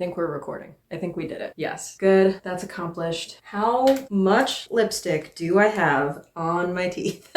think we're recording. I think we did it. Yes. Good. That's accomplished. How much lipstick do I have on my teeth?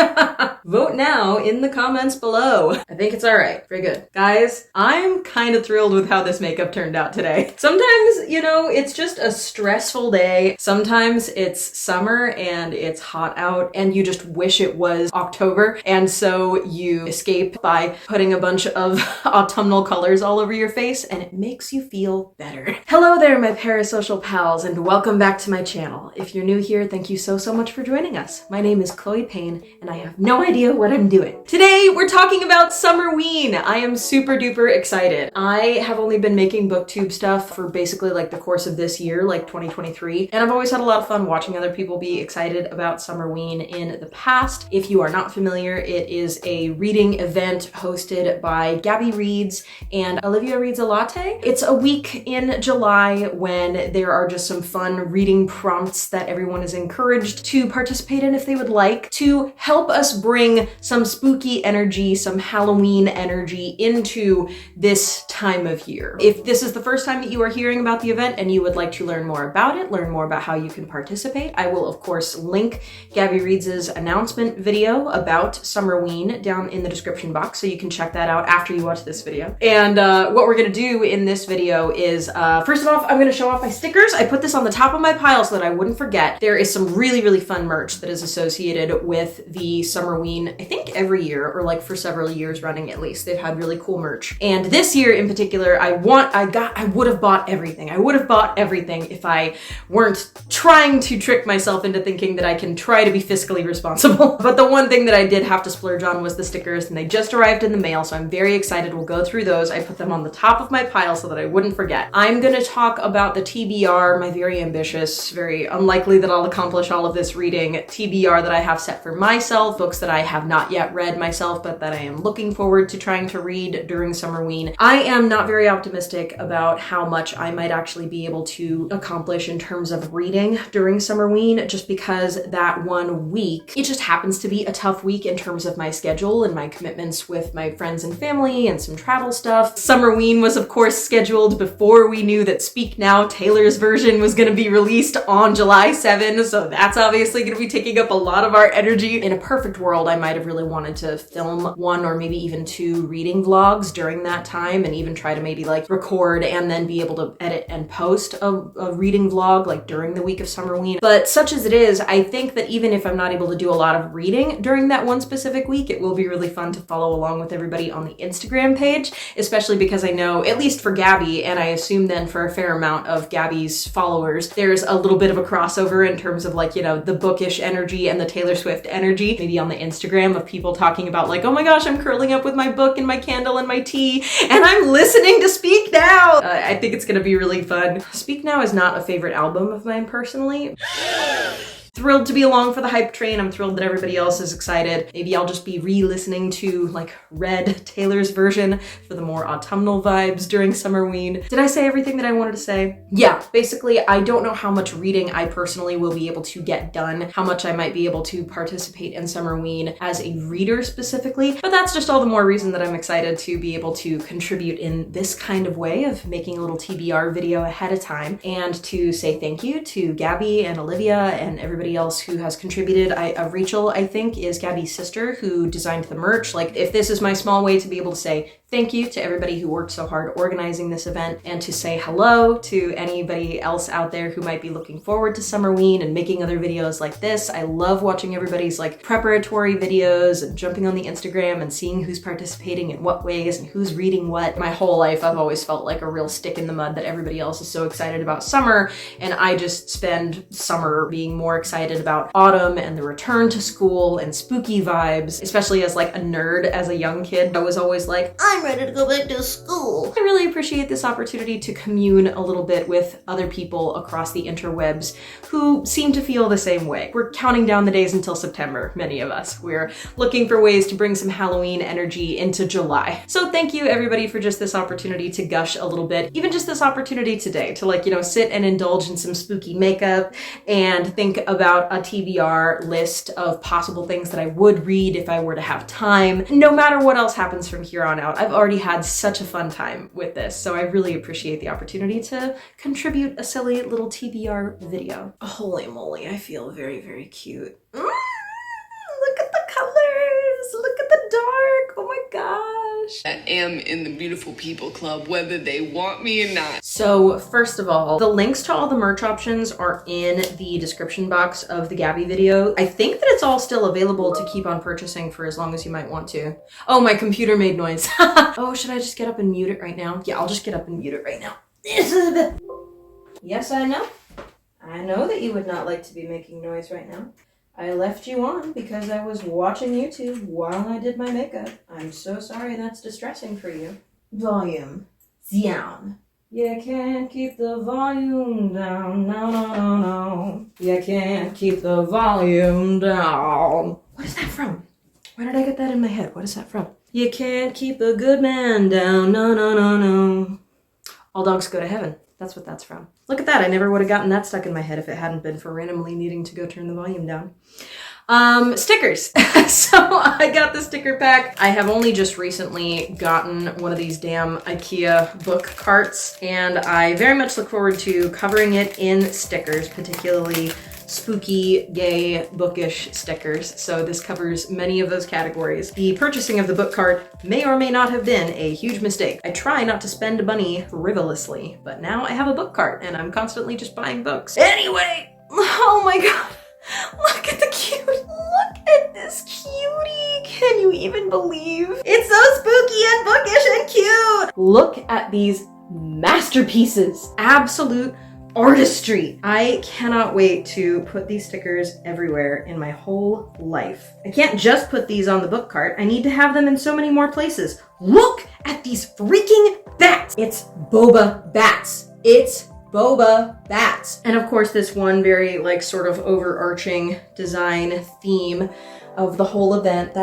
Vote now in the comments below. I think it's all right. Very good. Guys, I'm kind of thrilled with how this makeup turned out today. Sometimes, you know, it's just a stressful day. Sometimes it's summer and it's hot out and you just wish it was October. And so you escape by putting a bunch of autumnal colors all over your face and it makes you feel better. Hello there, my parasocial pals, and welcome back to my channel. If you're new here, thank you so much for joining us. My name is ChloeThePayne and I have no idea what I'm doing. Today, we're talking about Summerween. I am super duper excited. I have only been making booktube stuff for basically like the course of this year, like 2023, and I've always had a lot of fun watching other people be excited about Summerween in the past. If you are not familiar, it is a reading event hosted by Gabby reads and Olivia reads a latte. It's a week in July when there are just some fun reading prompts that everyone is encouraged to participate in if they would like, to help us bring some spooky energy, some Halloween energy into this time of year. If this is the first time that you are hearing about the event and you would like to learn more about it, learn more about how you can participate, I will of course link Gabby Reads' announcement video about Summerween down in the description box, so you can check that out after you watch this video. And what we're gonna do in this video is, first of all, I'm gonna show off my stickers. I put this on the top of my pile so that I wouldn't forget. There is some really fun merch that is associated with the Summerween, I think every year, or like for several years running at least. They've had really cool merch. And this year in particular, I would have bought everything. I would have bought everything if I weren't trying to trick myself into thinking that I can try to be fiscally responsible. But the one thing that I did have to splurge on was the stickers, and they just arrived in the mail, so I'm very excited. We'll go through those. I put them on the top of my pile so that I wouldn't forget. I'm gonna talk about the TBR, my very ambitious, very unlikely that I'll accomplish all of this reading TBR that I have set for myself, books that I have not yet read myself, but that I am looking forward to trying to read during Summerween. I am not very optimistic about how much I might actually be able to accomplish in terms of reading during Summerween, just because that 1 week, it just happens to be a tough week in terms of my schedule and my commitments with my friends and family and some travel stuff. Summerween was of course scheduled before we knew that Speak Now, Taylor's version, was gonna be released on July 7, so that's obviously gonna be taking up a lot of our energy. In a perfect world, I might have really wanted to film 1 or maybe even 2 reading vlogs during that time, and even try to maybe like record and then be able to edit and post a reading vlog like during the week of Summerween. But such as it is, I think that even if I'm not able to do a lot of reading during that one specific week, it will be really fun to follow along with everybody on the Instagram page, especially because I know, at least for Gabby, and I assume then for a fair amount of Gabby's followers, there's a little bit of a crossover in terms of like, you know, the bookish energy and the Taylor Swift energy, maybe on the Instagram, of people talking about like, oh my gosh, I'm curling up with my book and my candle and my tea, and I'm listening to Speak Now. I think it's gonna be really fun. Speak Now is not a favorite album of mine personally. Thrilled to be along for the hype train. I'm thrilled that everybody else is excited. Maybe I'll just be re-listening to like Red, Taylor's version, for the more autumnal vibes during Summerween. Did I say everything that I wanted to say? Yeah, basically, I don't know how much reading I personally will be able to get done, how much I might be able to participate in Summerween as a reader specifically, but that's just all the more reason that I'm excited to be able to contribute in this kind of way of making a little TBR video ahead of time, and to say thank you to Gabby and Olivia and everybody else who has contributed. Rachel, I think, is Gabby's sister, who designed the merch. Like, if this is my small way to be able to say thank you to everybody who worked so hard organizing this event, and to say hello to anybody else out there who might be looking forward to Summerween and making other videos like this. I love watching everybody's like preparatory videos and jumping on the Instagram and seeing who's participating in what ways and who's reading what. My whole life, I've always felt like a real stick in the mud that everybody else is so excited about summer, and I just spend summer being more excited about autumn and the return to school and spooky vibes, especially as like a nerd as a young kid. I was always like, I'm ready to go back to school. I really appreciate this opportunity to commune a little bit with other people across the interwebs who seem to feel the same way. We're counting down the days until September, many of us. We're looking for ways to bring some Halloween energy into July. So thank you everybody for just this opportunity to gush a little bit, even just this opportunity today to like, you know, sit and indulge in some spooky makeup and think about a TBR list of possible things that I would read if I were to have time, no matter what else happens from here on out. I've have already had such a fun time with this, so I really appreciate the opportunity to contribute a silly little TBR video. Holy moly, I feel very, very cute. Look at the colors! Look at the dark! Oh my gosh! I am in the Beautiful People Club, whether they want me or not. So first of all, the links to all the merch options are in the description box of the Gabby video. I think that it's all still available to keep on purchasing for as long as you might want to. Oh, my computer made noise. Oh, should I just get up and mute it right now? Yeah, I'll just get up and mute it right now. Yes, I know. I know that you would not like to be making noise right now. I left you on because I was watching YouTube while I did my makeup. I'm so sorry that's distressing for you. Volume down. You can't keep the volume down. No, no, no, no. You can't keep the volume down. What is that from? Where did I get that in my head? What is that from? You can't keep a good man down. No, no, no, no. All dogs go to heaven. That's what that's from. Look at that. I never would have gotten that stuck in my head if it hadn't been for randomly needing to go turn the volume down. Stickers. So I got the sticker pack. I have only just recently gotten one of these damn IKEA book carts, and I very much look forward to covering it in stickers, particularly spooky, gay, bookish stickers. So this covers many of those categories. The purchasing of the book cart may or may not have been a huge mistake. I try not to spend money frivolously, but now I have a book cart and I'm constantly just buying books. Anyway, oh my god, look at the cute, look at this cutie. Can you even believe? It's so spooky and bookish and cute. Look at these masterpieces. Absolute artistry. I cannot wait to put these stickers everywhere in my whole life. I can't just put these on the book cart. I need to have them in so many more places. Look at these freaking bats. It's boba bats. It's boba bats. And of course this one very like sort of overarching design theme of the whole event.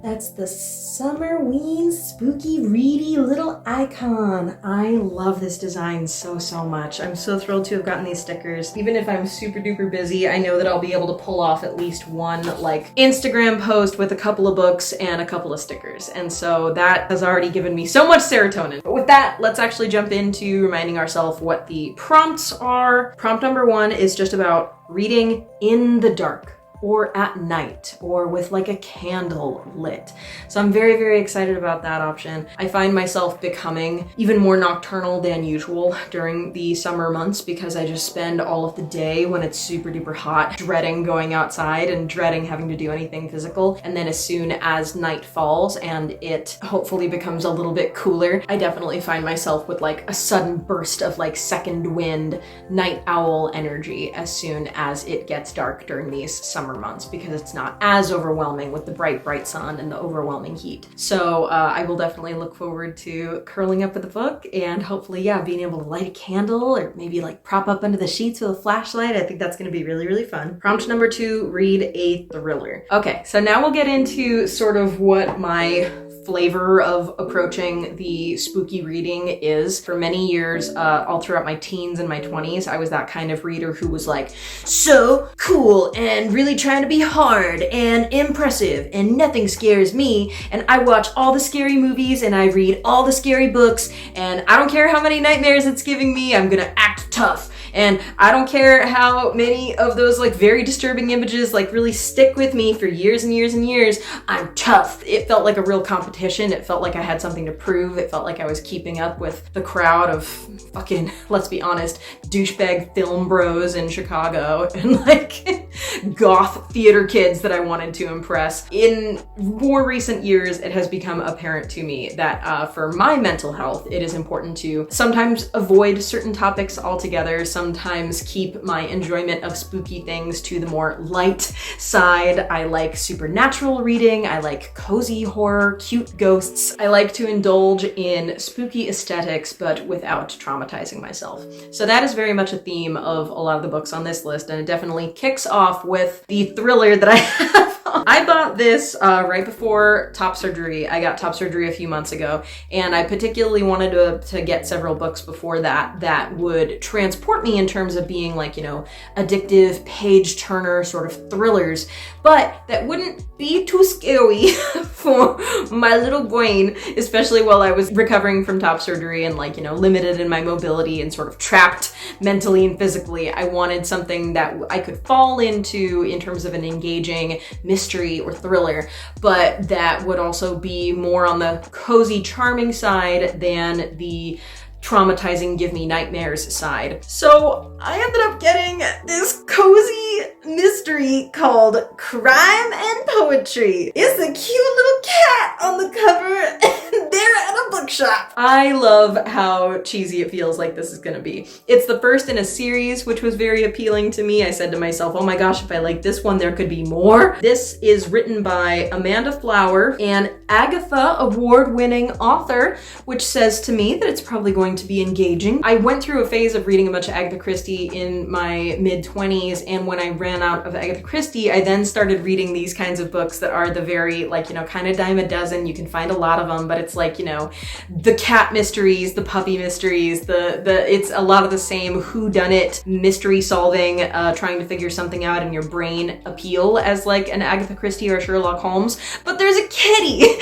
That's the Summerween spooky reedy little icon. I love this design so, so much. I'm so thrilled to have gotten these stickers. Even if I'm super duper busy, I know that I'll be able to pull off at least one like Instagram post with a couple of books and a couple of stickers. And so that has already given me so much serotonin. But with that, let's actually jump into reminding ourselves what the prompts are. Prompt number 1 is just about reading in the dark, or at night, or with like a candle lit. So I'm very, very excited about that option. I find myself becoming even more nocturnal than usual during the summer months because I just spend all of the day when it's super duper hot dreading going outside and dreading having to do anything physical. And then as soon as night falls and it hopefully becomes a little bit cooler, I definitely find myself with like a sudden burst of like second wind, night owl energy as soon as it gets dark during these summer months, because it's not as overwhelming with the bright sun and the overwhelming heat. So I will definitely look forward to curling up with a book and hopefully, yeah, being able to light a candle or maybe like prop up under the sheets with a flashlight. I think that's going to be really, really fun. Prompt number 2, read a thriller. Okay, so now we'll get into sort of what my flavor of approaching the spooky reading is. For many years, all throughout my teens and my 20s, I was that kind of reader who was like, so cool and really trying to be hard and impressive and nothing scares me, and I watch all the scary movies and I read all the scary books and I don't care how many nightmares it's giving me, I'm gonna act tough. And I don't care how many of those like very disturbing images like really stick with me for years and years and years, I'm tough. It felt like a real competition. It felt like I had something to prove. It felt like I was keeping up with the crowd of fucking, let's be honest, douchebag film bros in Chicago and like goth theater kids that I wanted to impress. In more recent years, it has become apparent to me that for my mental health, it is important to sometimes avoid certain topics altogether, sometimes keep my enjoyment of spooky things to the more light side. I like supernatural reading. I like cozy horror, cute ghosts. I like to indulge in spooky aesthetics, but without traumatizing myself. So that is very much a theme of a lot of the books on this list, and it definitely kicks off with the thriller that I have I bought this right before top surgery. I got top surgery a few months ago, and I particularly wanted to get several books before that would transport me in terms of being like, you know, addictive, page turner sort of thrillers, but that wouldn't be too scary for my little brain, especially while I was recovering from top surgery and like, you know, limited in my mobility and sort of trapped mentally and physically. I wanted something that I could fall into in terms of an engaging mystery or thriller, but that would also be more on the cozy, charming side than the traumatizing, give me nightmares side. So I ended up getting this cozy mystery called Crime and Poetry. It's a cute little cat on the cover and they're at a bookshop. I love how cheesy it feels like this is gonna be. It's the first in a series, which was very appealing to me. I said to myself, oh my gosh, if I like this one, there could be more. This is written by Amanda Flower, an Agatha award-winning author, which says to me that it's probably going to be engaging. I went through a phase of reading a bunch of Agatha Christie in my mid-20s, and when I ran out of Agatha Christie, I then started reading these kinds of books that are the very, like, you know, kind of dime a dozen. You can find a lot of them, but it's like, you know, the cat mysteries, the puppy mysteries, it's a lot of the same whodunit mystery solving, trying to figure something out in your brain appeal as like an Agatha Christie or Sherlock Holmes, but there's a kitty.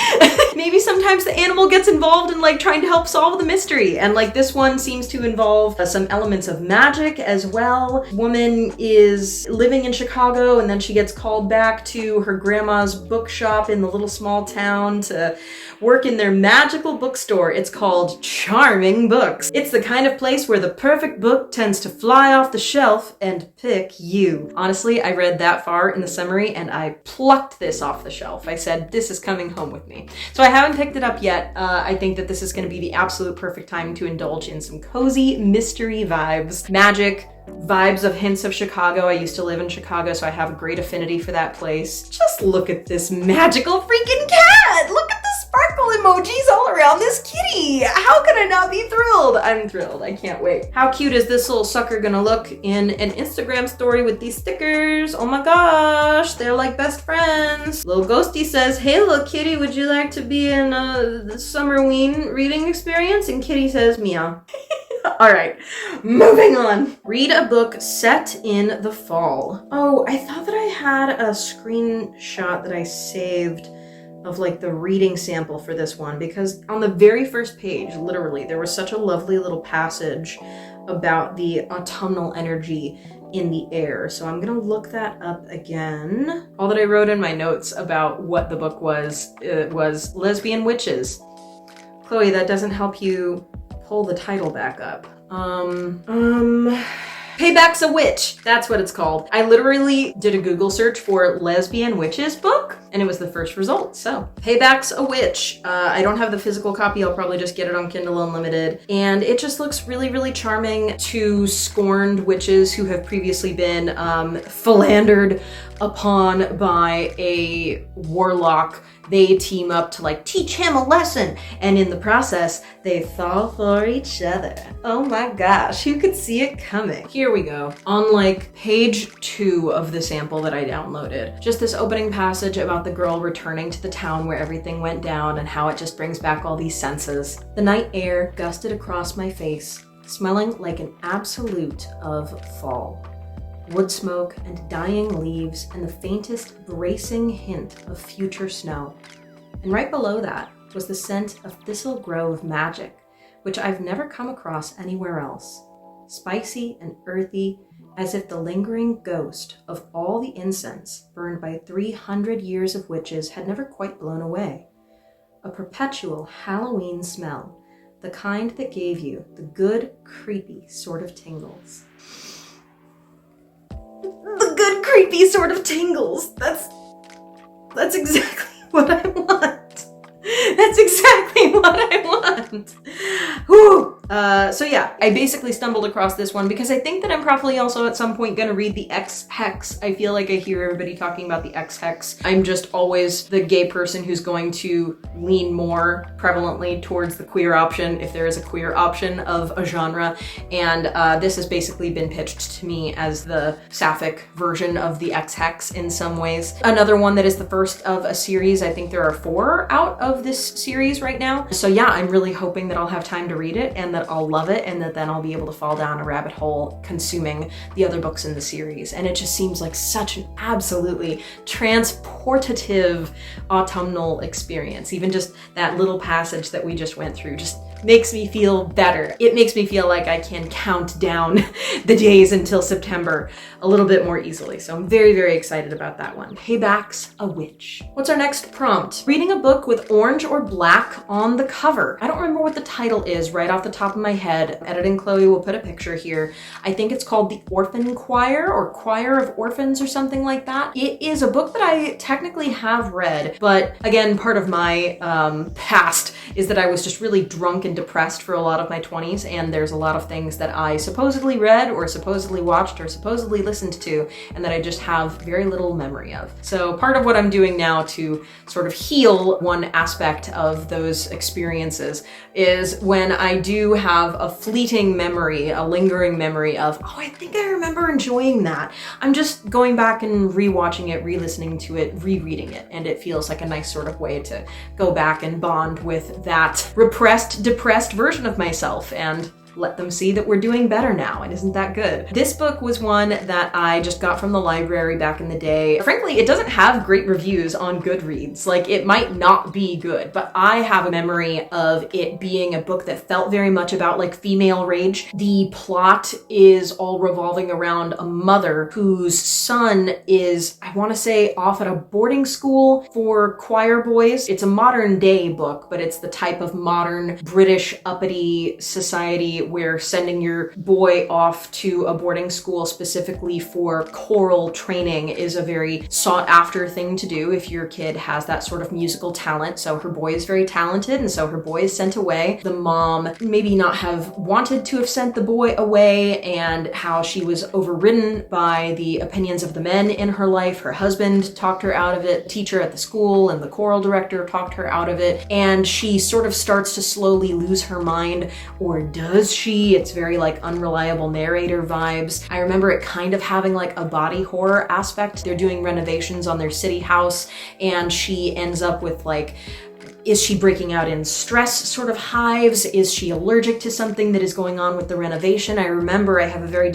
Maybe sometimes the animal gets involved in like trying to help solve the mystery, and like this one seems to involve some elements of magic as well. Woman is living in Chicago and then she gets called back to her grandma's bookshop in the little small town to work in their magical bookstore. It's called Charming Books. It's the kind of place where the perfect book tends to fly off the shelf and pick you. Honestly, I read that far in the summary and I plucked this off the shelf. I said, this is coming home with me. So I haven't picked it up yet. I think that this is going to be the absolute perfect time to indulge in some cozy mystery vibes, magic, vibes of hints of Chicago. I used to live in Chicago, so I have a great affinity for that place. Just look at this magical freaking cat! Look at the sparkle emojis all around this kitty! How can I not be thrilled? I'm thrilled. I can't wait. How cute is this little sucker gonna look in an Instagram story with these stickers? Oh my gosh, they're like best friends. Little Ghosty says, hey little kitty, would you like to be in the Summerween reading experience? And kitty says, meow. All right, moving on. Read a book set in the fall. Oh, I thought that I had a screenshot that I saved of like the reading sample for this one, because on the very first page, literally, there was such a lovely little passage about the autumnal energy in the air. So I'm gonna look that up again. All that I wrote in my notes about what the book was Lesbian Witches. Chloe, that doesn't help you pull the title back up. Payback's a Witch. That's what it's called. I literally did a Google search for Lesbian Witches book, and it was the first result. So, Payback's a Witch. I don't have the physical copy. I'll probably just get it on Kindle Unlimited. And it just looks really, really charming to scorned witches who have previously been philandered upon by a warlock. They team up to like teach him a lesson, and in the process they fall for each other. Oh my gosh, who could see it coming? Here we go. On like page 2 of the sample that I downloaded, just this opening passage about the girl returning to the town where everything went down and how it just brings back all these senses. The night air gusted across my face, smelling like an absolute of fall. Wood smoke and dying leaves and the faintest bracing hint of future snow. And right below that was the scent of Thistle Grove magic, which I've never come across anywhere else. Spicy and earthy, as if the lingering ghost of all the incense burned by 300 years of witches had never quite blown away. A perpetual Halloween smell, the kind that gave you the good, creepy sort of tingles. The good, creepy sort of tingles. That's exactly what I want. That's exactly what I want. Whew. So yeah, I basically stumbled across this one because I think that I'm probably also at some point gonna read the X-Hex. I feel like I hear everybody talking about the X-Hex. I'm just always the gay person who's going to lean more prevalently towards the queer option if there is a queer option of a genre. And this has basically been pitched to me as the sapphic version of the X-Hex in some ways. Another one that is the first of a series. I think there are 4 out of this series right now. So yeah, I'm really hoping that I'll have time to read it and that I'll love it and that then I'll be able to fall down a rabbit hole consuming the other books in the series. And it just seems like such an absolutely transportative autumnal experience. Even just that little passage that we just went through just makes me feel better. It makes me feel like I can count down the days until September a little bit more easily. So I'm very, very excited about that one. Payback's a Witch. What's our next prompt? Reading a book with orange or black on the cover. I don't remember what the title is right off the top of my head. Editing Chloe will put a picture here. I think it's called The Orphan Choir or Choir of Orphans or something like that. It is a book that I technically have read, but again, part of my past is that I was just really drunk and depressed for a lot of my 20s, and there's a lot of things that I supposedly read or supposedly watched or supposedly listened to and that I just have very little memory of. So part of what I'm doing now to sort of heal one aspect of those experiences is when I do have a fleeting memory, a lingering memory of, oh, I think I remember enjoying that. I'm just going back and rewatching it, re-listening to it, rereading it, and it feels like a nice sort of way to go back and bond with that repressed, depressed version of myself and let them see that we're doing better now, and isn't that good? This book was one that I just got from the library back in the day. Frankly, it doesn't have great reviews on Goodreads. Like, it might not be good, but I have a memory of it being a book that felt very much about like female rage. The plot is all revolving around a mother whose son is, I want to say, off at a boarding school for choir boys. It's a modern day book, but it's the type of modern British uppity society where sending your boy off to a boarding school specifically for choral training is a very sought after thing to do if your kid has that sort of musical talent. So her boy is very talented, and so her boy is sent away. The mom maybe not have wanted to have sent the boy away, and how she was overridden by the opinions of the men in her life. Her husband talked her out of it, the teacher at the school and the choral director talked her out of it, and she sort of starts to slowly lose her mind, or does she? It's very like unreliable narrator vibes. I remember it kind of having like a body horror aspect. They're doing renovations on their city house, and she ends up with like, is she breaking out in stress sort of hives? Is she allergic to something that is going on with the renovation? I remember I have a very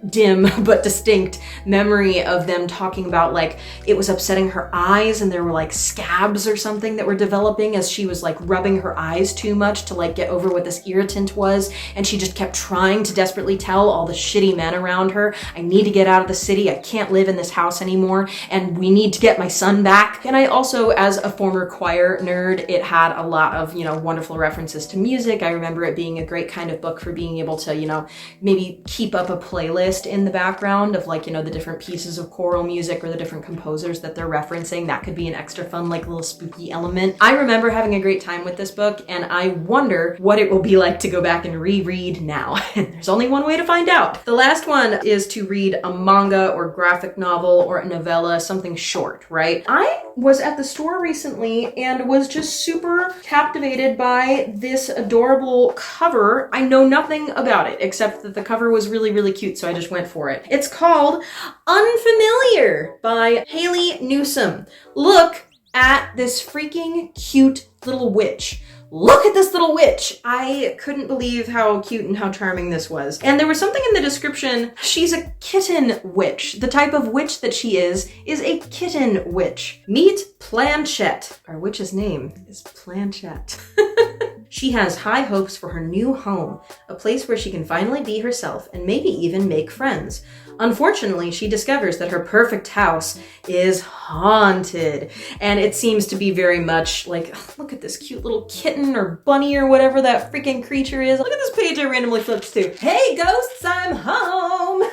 dim but distinct memory of them talking about like it was upsetting her eyes, and there were like scabs or something that were developing as she was like rubbing her eyes too much to like get over what this irritant was, and she just kept trying to desperately tell all the shitty men around her, I need to get out of the city, I can't live in this house anymore, and we need to get my son back. And I also, as a former choir nerd, it had a lot of, you know, wonderful references to music. I remember it being a great kind of book for being able to, you know, maybe keep up a playlist in the background of like, you know, the different pieces of choral music or the different composers that they're referencing. That could be an extra fun, like little spooky element. I remember having a great time with this book, and I wonder what it will be like to go back and reread now. And there's only one way to find out. The last one is to read a manga or graphic novel or a novella, something short, right? I was at the store recently and was just super captivated by this adorable cover. I know nothing about it except that the cover was really, really cute, so I just went for it. It's called Unfamiliar by Haley Newsome. Look at this freaking cute little witch. Look at this little witch. I couldn't believe how cute and how charming this was. And there was something in the description. She's a kitten witch. The type of witch that she is a kitten witch. Meet Planchette. Our witch's name is Planchette. She has high hopes for her new home, a place where she can finally be herself and maybe even make friends. Unfortunately, she discovers that her perfect house is haunted, and it seems to be very much like, look at this cute little kitten or bunny or whatever that freaking creature is. Look at this page I randomly flipped to. Hey ghosts, I'm home!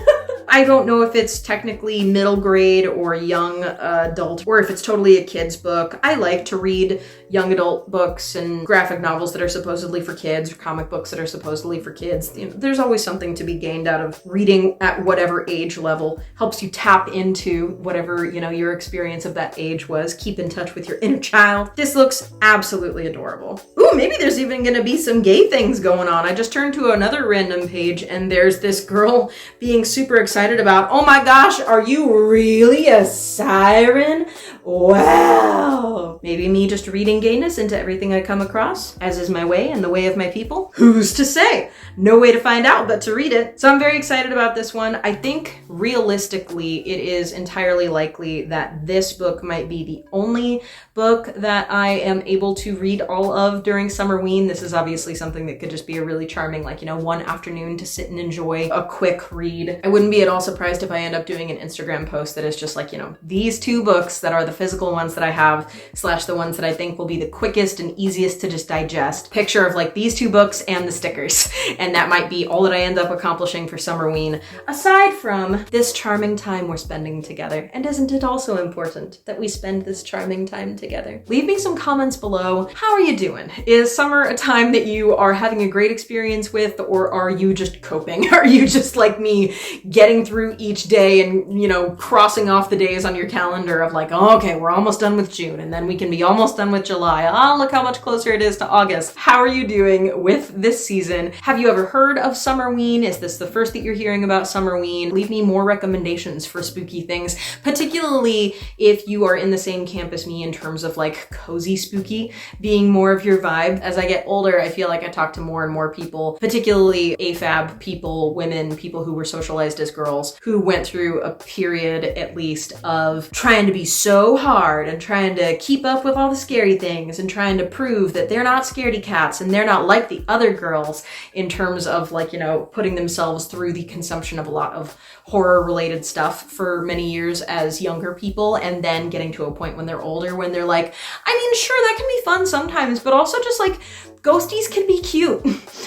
I don't know if it's technically middle grade or young adult, or if it's totally a kid's book. I like to read young adult books and graphic novels that are supposedly for kids, or comic books that are supposedly for kids. You know, there's always something to be gained out of reading at whatever age level. Helps you tap into whatever, you know, your experience of that age was. Keep in touch with your inner child. This looks absolutely adorable. Ooh, maybe there's even gonna be some gay things going on. I just turned to another random page and there's this girl being super excited about, oh my gosh, are you really a siren? Wow. Maybe me just reading gayness into everything I come across, as is my way and the way of my people. Who's to say? No way to find out but to read it. So I'm very excited about this one. I think realistically, it is entirely likely that this book might be the only book that I am able to read all of during Summerween. This is obviously something that could just be a really charming, like, you know, one afternoon to sit and enjoy a quick read. I wouldn't be at all surprised if I end up doing an Instagram post that is just like, you know, these two books that are the physical ones that I have, / the ones that I think will be the quickest and easiest to just digest. Picture of like these two books and the stickers. And that might be all that I end up accomplishing for Summerween, aside from this charming time we're spending together. And isn't it also important that we spend this charming time together? Leave me some comments below. How are you doing? Is summer a time that you are having a great experience with, or are you just coping? Are you just like me, getting through each day and, you know, crossing off the days on your calendar of like, oh, okay, we're almost done with June and then we can be almost done with July. Oh, look how much closer it is to August. How are you doing with this season? Have you ever heard of Summerween? Is this the first that you're hearing about Summerween? Leave me more recommendations for spooky things, particularly if you are in the same camp as me in terms of like cozy spooky being more of your vibe. As I get older, I feel like I talk to more and more people, particularly AFAB people, women, people who were socialized as girls, who went through a period at least of trying to be so hard and trying to keep up with all the scary things and trying to prove that they're not scaredy cats and they're not like the other girls in terms of like, you know, putting themselves through the consumption of a lot of horror related stuff for many years as younger people, and then getting to a point when they're older when they're like, I mean, sure, that can be fun sometimes, but also just like ghosties can be cute.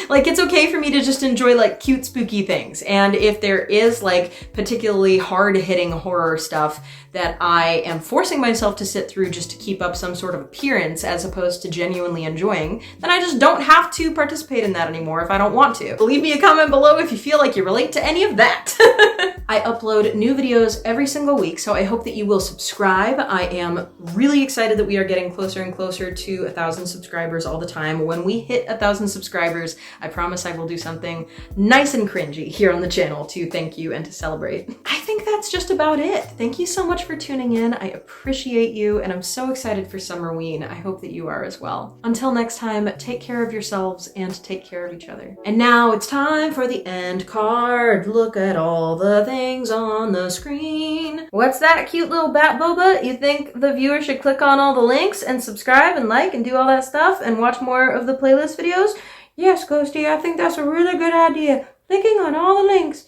Like, it's okay for me to just enjoy like cute spooky things. And if there is like particularly hard hitting horror stuff that I am forcing myself to sit through just to keep up some sort of appearance as opposed to genuinely enjoying, then I just don't have to participate in that anymore if I don't want to. Leave me a comment below if you feel like you relate to any of that. I upload new videos every single week, so I hope that you will subscribe. I am really excited that we are getting closer and closer to 1,000 subscribers all the time. When we hit 1,000 subscribers, I promise I will do something nice and cringy here on the channel to thank you and to celebrate. I think that's just about it. Thank you so much for tuning in. I appreciate you, and I'm so excited for Summerween. I hope that you are as well. Until next time, take care of yourselves and take care of each other. And now it's time for the end card. Look at all the things on the screen. What's that cute little bat boba? You think the viewer should click on all the links and subscribe and like and do all that stuff and watch more of the playlist videos? Yes, Ghosty, I think that's a really good idea. Clicking on all the links.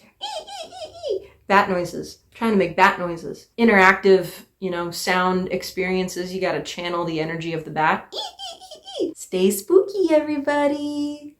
Bat noises. Trying to make bat noises. Interactive, you know, sound experiences. You gotta channel the energy of the bat. Stay spooky, everybody.